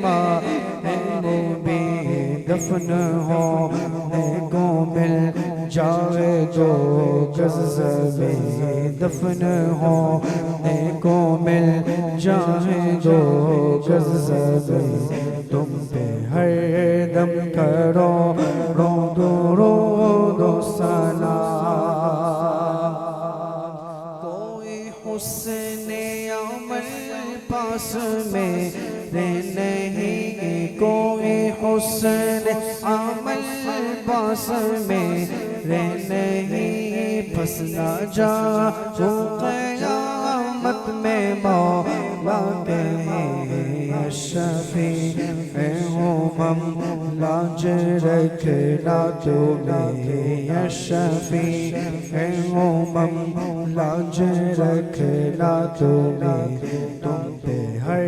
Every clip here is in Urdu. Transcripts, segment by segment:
ماں بھی دفن ہونے کو مل جائے جو گز میں دفن ہونے کو مل جائے جو گز میں تم پہ ہر دم کرو درود و سلام کوئی حسن عمل پاس میرے نہیں کوئی حسن عمل پاس میرے نہیں پھنس نہ جاؤں قیامت میں مولا کہے شفیع لاج رکھنا تمہیں یا شفیع لاج رکھنا تمہیں تم پہ ہر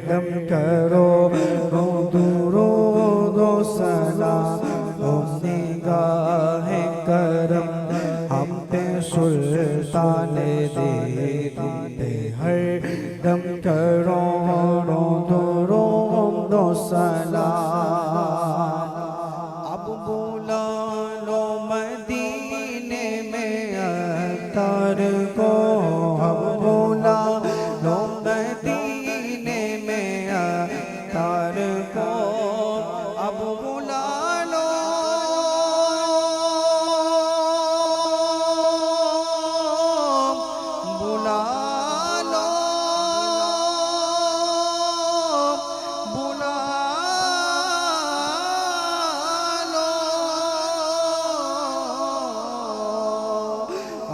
دم کرو درود و سلام نگاہ کرم ہم پہ سلطان دے تم پہ ہر دم کرو درود و سلام اب بلا لو مدینے میں اتار کو اب بلا لو مدینے میں اتار کو اب بلا لو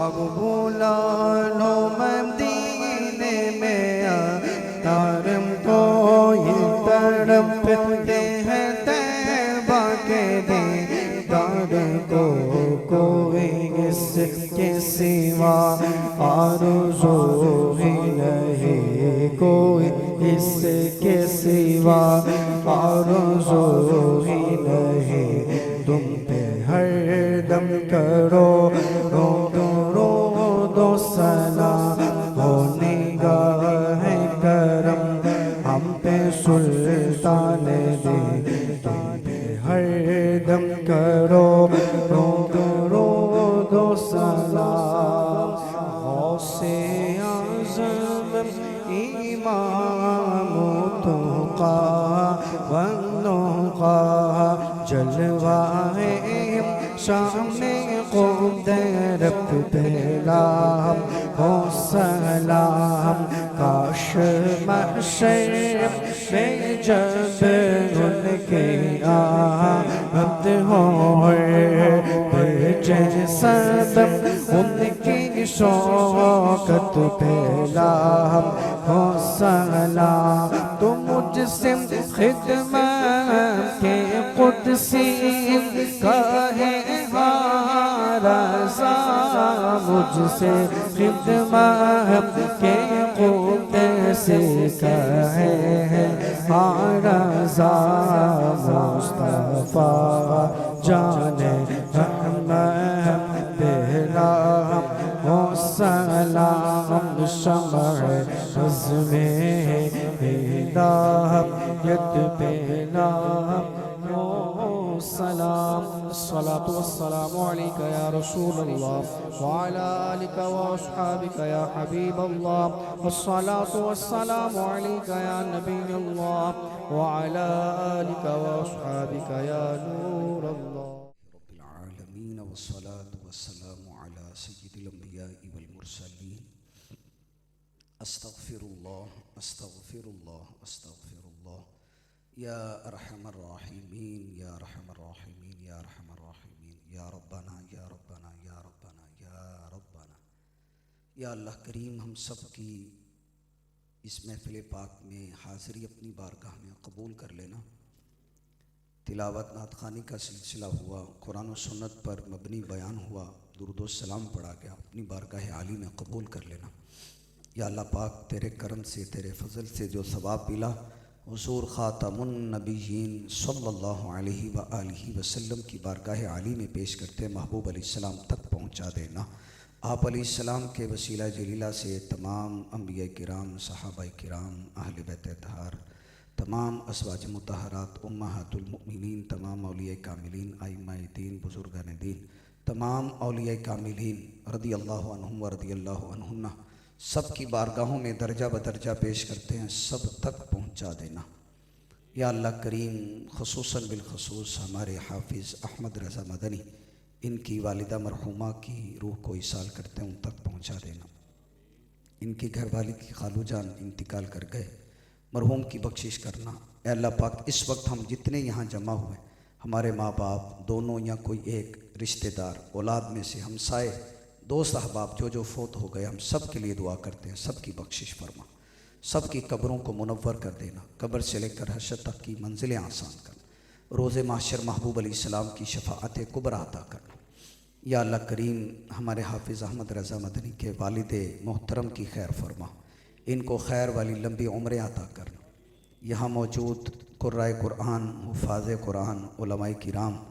اب بلا لو مدینے میں تارم کو یہ تڑپتے ہیں طیبہ کے دیدار کو کوئی اس کے سوا آرزو ہی نہیں کوئی اس کے سوا آرزو ہی نہیں تم پہ ہر دم کرو درود و سلام ہو نگاہ کرم ہم پہ سلطان دے تم پہ ہر دم کرو درود و سلام غوث اعظم امام تقیٰ والنقیٰ جلوہ شام قدرت پہلا ہو سلام کاش محشر میں جب ان کے آمد ہو بھیجے سبب ان کی شوکت پہلا ہو سلام تو مجھ سے خدمت کے قدسی کہے رضا مجھ سے خدمت کے قدسی کہے رضا مصطفیٰ جان محمد پہلا ہو سلام شمع عزم ہدایت پہلا ہو سلام الصلاة والسلام عليك يا رسول الله وعلى آلك وأصحابك يا حبيب الله الصلاة والسلام عليك يا نبي الله وعلى آلك وأصحابك يا نور الله رب العالمين والصلاة والسلام على سيد الأنبياء والمرسلين استغفر الله استغفر الله استغفر الله يا أرحم الراحمين يا أرحم الراحمين يا أرحم الراحمين يا ربنا يا ربنا يا ربنا يا ربنا یا اللہ کریم ہم سب کی اس محفل پاک میں حاضری اپنی بارگاہ میں قبول کر لینا. تلاوت نعت خوانی کا سلسلہ ہوا، قرآن و سنت پر مبنی بیان ہوا، درود و سلام پڑھا گیا، اپنی بارگاہ عالی میں قبول کر لینا. یا اللہ پاک تیرے کرم سے تیرے فضل سے جو ثواب ملا حضور خاتم النبیین صلی اللہ علیہ وآلہ وسلم کی بارگاہ عالی میں پیش کرتے محبوب علیہ السلام تک پہنچا دینا. آپ علیہ السلام کے وسیلہ جلیلہ سے تمام انبیاء کرام، صحابہ کرام، اہل بیت اطہار، تمام ازواج مطہرات امہات المؤمنین، تمام اولیاء کاملین، ائمہ دین، بزرگان دین، تمام اولیاء کاملین رضی اللہ عنہم و رضی اللہ عنہن، سب کی بارگاہوں میں درجہ بدرجہ پیش کرتے ہیں، سب تک پہنچا دینا یا اللہ کریم۔ خصوصاً بالخصوص ہمارے حافظ احمد رضا مدنی، ان کی والدہ مرحومہ کی روح کو ایصال کرتے ہیں، ان تک پہنچا دینا۔ ان کی گھر والی کی خالو جان انتقال کر گئے، مرحوم کی بخشش کرنا۔ اے اللہ پاک، اس وقت ہم جتنے یہاں جمع ہوئے، ہمارے ماں باپ دونوں یا کوئی ایک رشتہ دار، اولاد میں سے ہمسائے، دوست احباب جو فوت ہو گئے، ہم سب کے لیے دعا کرتے ہیں، سب کی بخشش فرما، سب کی قبروں کو منور کر دینا، قبر سے لے کر حشر تک کی منزلیں آسان کرنا، روز محشر محبوب علیہ السلام کی شفاعت کبریٰ عطا کرنا۔ یا اللہ کریم، ہمارے حافظ احمد رضا مدنی کے والد محترم کی خیر فرما، ان کو خیر والی لمبی عمریں عطا کرنا۔ یہاں موجود قرائے قرآن، حفاظ قرآن، علماء کرام،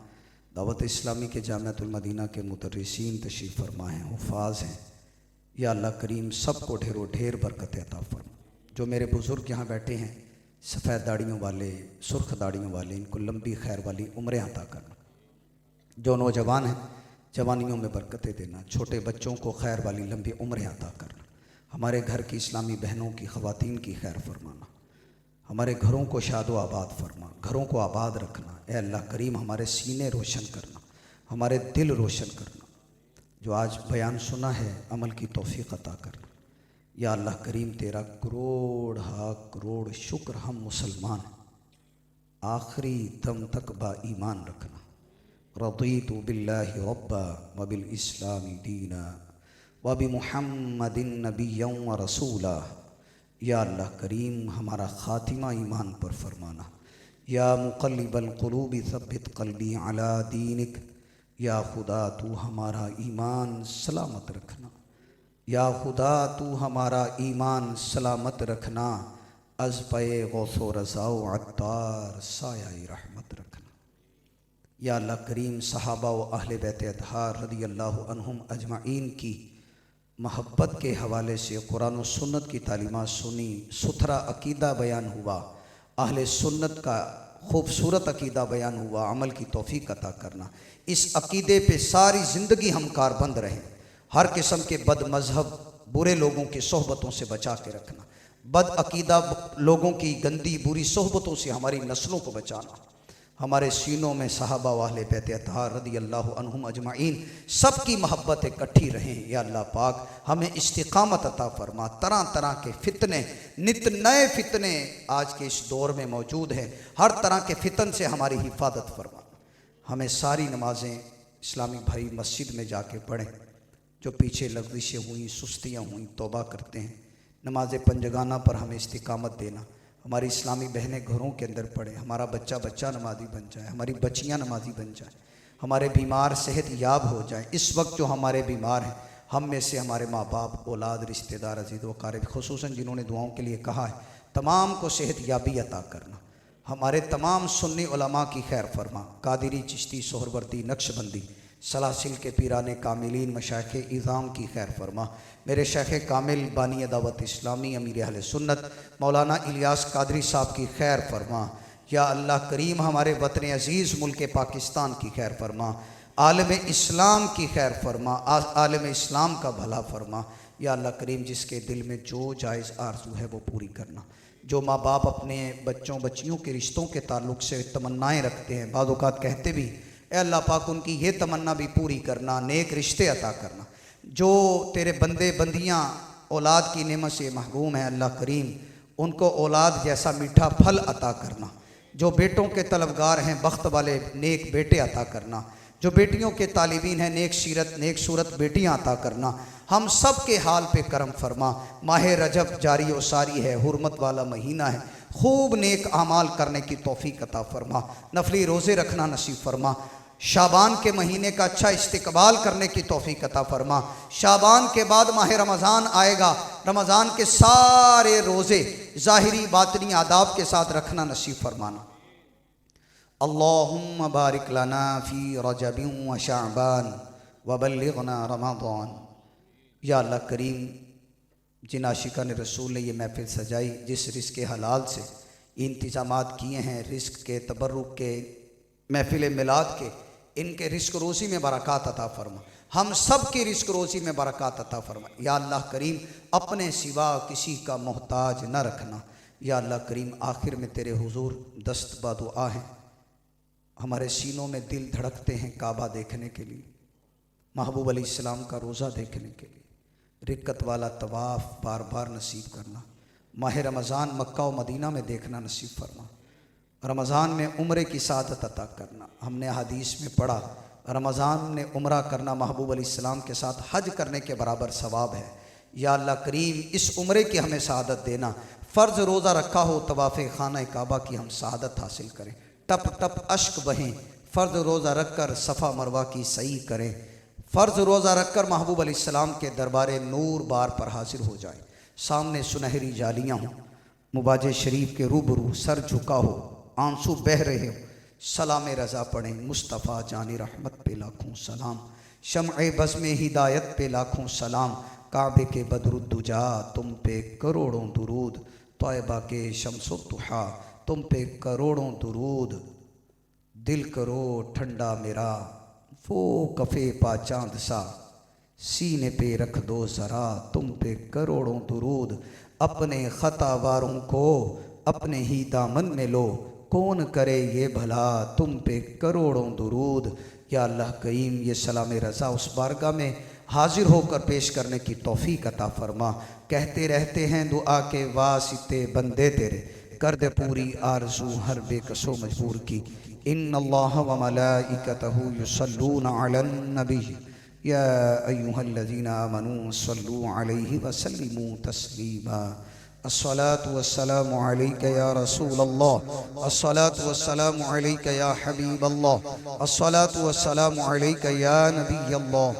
دعوت اسلامی کے جامعۃ المدینہ کے مدرسین تشریف فرما ہیں، حفاظ ہیں۔ یا اللہ کریم، سب کو ڈھیروں ڈھیر برکت عطا فرما۔ جو میرے بزرگ یہاں بیٹھے ہیں، سفید داڑیوں والے، سرخ داڑیوں والے، ان کو لمبی خیر والی عمریں عطا کرنا۔ جو نوجوان ہیں، جوانیوں میں برکتیں دینا، چھوٹے بچوں کو خیر والی لمبی عمریں عطا کرنا۔ ہمارے گھر کی اسلامی بہنوں کی، خواتین کی خیر فرمانا، ہمارے گھروں کو شاد و آباد فرما، گھروں کو آباد رکھنا۔ اے اللہ کریم، ہمارے سینے روشن کرنا، ہمارے دل روشن کرنا۔ جو آج بیان سنا ہے، عمل کی توفیق عطا کرنا۔ یا اللہ کریم، تیرا کروڑ ہا کروڑ شکر، ہم مسلمان ہیں، آخری دم تک با ایمان رکھنا۔ رضیت باللہ ربا وبالاسلام دینا وبمحمد نبیا ورسولا۔ یا اللہ کریم، ہمارا خاتمہ ایمان پر فرمانا۔ یا مقلب القلوب ثبت قلبی علی دینک۔ یا خدا تو ہمارا ایمان سلامت رکھنا، یا خدا تو ہمارا ایمان سلامت رکھنا، از پے غوث و رضا و عطار سایہ رحمت رکھنا۔ یا اللہ کریم، صحابہ و اہل بیت اطہار رضی اللہ عنہم اجمعین کی محبت کے حوالے سے قرآن و سنت کی تعلیمات سنی، ستھرا عقیدہ بیان ہوا، اہل سنت کا خوبصورت عقیدہ بیان ہوا، عمل کی توفیق عطا کرنا۔ اس عقیدے پہ ساری زندگی ہم کاربند رہیں، ہر قسم کے بد مذہب برے لوگوں کی صحبتوں سے بچا کے رکھنا، بد عقیدہ لوگوں کی گندی بری صحبتوں سے ہماری نسلوں کو بچانا۔ ہمارے سینوں میں صحابہ و اہل بیت اطہار رضی اللہ عنہم اجمعین سب کی محبت اکٹھی رہیں۔ یا اللہ پاک، ہمیں استقامت عطا فرما۔ طرح طرح کے فتنے، نت نئے فتنے آج کے اس دور میں موجود ہیں، ہر طرح کے فتن سے ہماری حفاظت فرما۔ ہمیں ساری نمازیں اسلامی بھائی مسجد میں جا کے پڑھیں، جو پیچھے لغزشیں ہوئیں، سستیاں ہوئیں، توبہ کرتے ہیں۔ نماز پنجگانہ پر ہمیں استقامت دینا، ہماری اسلامی بہنیں گھروں کے اندر پڑھیں، ہمارا بچہ نمازی بن جائے، ہماری بچیاں نمازی بن جائیں، ہمارے بیمار صحت یاب ہو جائیں۔ اس وقت جو ہمارے بیمار ہیں، ہم میں سے ہمارے ماں باپ، اولاد، رشتہ دار، عزیز و اقارب، خصوصاً جنہوں نے دعاؤں کے لیے کہا ہے، تمام کو صحت یابی عطا کرنا۔ ہمارے تمام سنی علماء کی خیر فرما، قادری، چشتی، سہروردی، نقش بندی، سلاسل کے پیران کاملین، مشائخ اعظام کی خیر فرما۔ میرے شیخ کامل بانی دعوت اسلامی، امیر اہل سنت مولانا الیاس قادری صاحب کی خیر فرما۔ یا اللہ کریم، ہمارے وطن عزیز ملک پاکستان کی خیر فرما، عالم اسلام کی خیر فرما، عالم اسلام کا بھلا فرما۔ یا اللہ کریم، جس کے دل میں جو جائز آرزو ہے وہ پوری کرنا۔ جو ماں باپ اپنے بچوں بچیوں کے رشتوں کے تعلق سے تمنائیں رکھتے ہیں، بعض اوقات کہتے بھی، اے اللہ پاک ان کی یہ تمنا بھی پوری کرنا، نیک رشتے عطا کرنا۔ جو تیرے بندے بندیاں اولاد کی نعمت سے محروم ہیں، اللہ کریم ان کو اولاد جیسا میٹھا پھل عطا کرنا۔ جو بیٹوں کے طلبگار ہیں، بخت والے نیک بیٹے عطا کرنا۔ جو بیٹیوں کے طالبین ہیں، نیک سیرت نیک صورت بیٹیاں عطا کرنا۔ ہم سب کے حال پہ کرم فرما۔ ماہ رجب جاری و ساری ہے، حرمت والا مہینہ ہے، خوب نیک اعمال کرنے کی توفیق عطا فرما، نفلی روزے رکھنا نصیب فرما، شعبان کے مہینے کا اچھا استقبال کرنے کی توفیق عطا فرما۔ شعبان کے بعد ماہ رمضان آئے گا، رمضان کے سارے روزے ظاہری باطنی آداب کے ساتھ رکھنا نصیب فرمانا۔ اللہم بارک لنا فی رجب و شعبان وبلغنا رمضان۔ یا اللہ کریم، جن عاشقان رسول نے یہ محفل سجائی، جس رزق حلال سے انتظامات کیے ہیں رزق کے، تبرک کے، محفل میلاد کے، ان کے رزق روزی میں برکات عطا فرما، ہم سب کی رزق روزی میں برکات عطا فرما۔ یا اللہ کریم اپنے سوا کسی کا محتاج نہ رکھنا۔ یا اللہ کریم آخر میں تیرے حضور دست بدعا ہیں، ہمارے سینوں میں دل دھڑکتے ہیں کعبہ دیکھنے کے لیے، محبوب علیہ السلام کا روزہ دیکھنے کے لیے، رکعت والا طواف بار بار نصیب کرنا، ماہ رمضان مکہ و مدینہ میں دیکھنا نصیب فرما، رمضان میں عمرے کی سعادت عطا کرنا۔ ہم نے حدیث میں پڑھا رمضان میں عمرہ کرنا محبوب علیہ السلام کے ساتھ حج کرنے کے برابر ثواب ہے۔ یا اللہ کریم اس عمرے کی ہمیں سعادت دینا، فرض روزہ رکھا ہو طواف خانہ کعبہ کی ہم سعادت حاصل کریں، ٹپ ٹپ اشک بہیں، فرض روزہ رکھ کر صفا مروہ کی سعی کریں، فرض روزہ رکھ کر محبوب علیہ السلام کے دربار نور بار پر حاضر ہو جائیں، سامنے سنہری جالیاں ہوں، مباج شریف کے روبرو سر جھکا ہو، آنسو بہہ رہے ہو، سلام رضا پڑھیں، مصطفیٰ جان رحمت پہ لاکھوں سلام، شمع بزم ہدایت پہ لاکھوں سلام، کعبے کے بدر الدجا تم پہ کروڑوں درود، طیبہ کے شمس الضحیٰ تم پہ کروڑوں درود، دل کرو ٹھنڈا میرا وہ کفے پا چاند سا، سینے پہ رکھ دو ذرا تم پہ کروڑوں درود، اپنے خطا واروں کو اپنے ہی دامن میں لو، کون کرے یہ بھلا تم پہ کروڑوں درود۔ یا اللہ کریم یہ سلام رضا اس بارگاہ میں حاضر ہو کر پیش کرنے کی توفیق عطا فرما۔ کہتے رہتے ہیں دعا کے واسطے بندے تیرے، کر دے پوری آرزو ہر بے کس و مجبور کی۔ ان اللہ و ملائکتہ یصلون علی النبی یا ایہا الذین آمنوا صلوا علیہ وسلموا تسلیما۔ الصلاة والسلام علیک یا رسول اللہ، الصلاة والسلام علیک یا حبیب اللہ، الصلاة والسلام علیک یا نبی اللہ،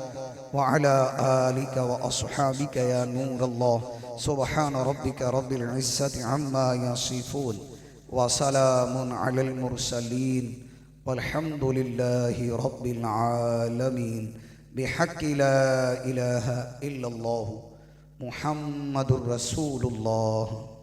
وعلى آلك وأصحابك يا نور الله۔ سبحان ربك رب العزة عما يصفون وسلام على المرسلين والحمد لله رب العالمين، بحق لا إله إلا الله محمد رسول الله۔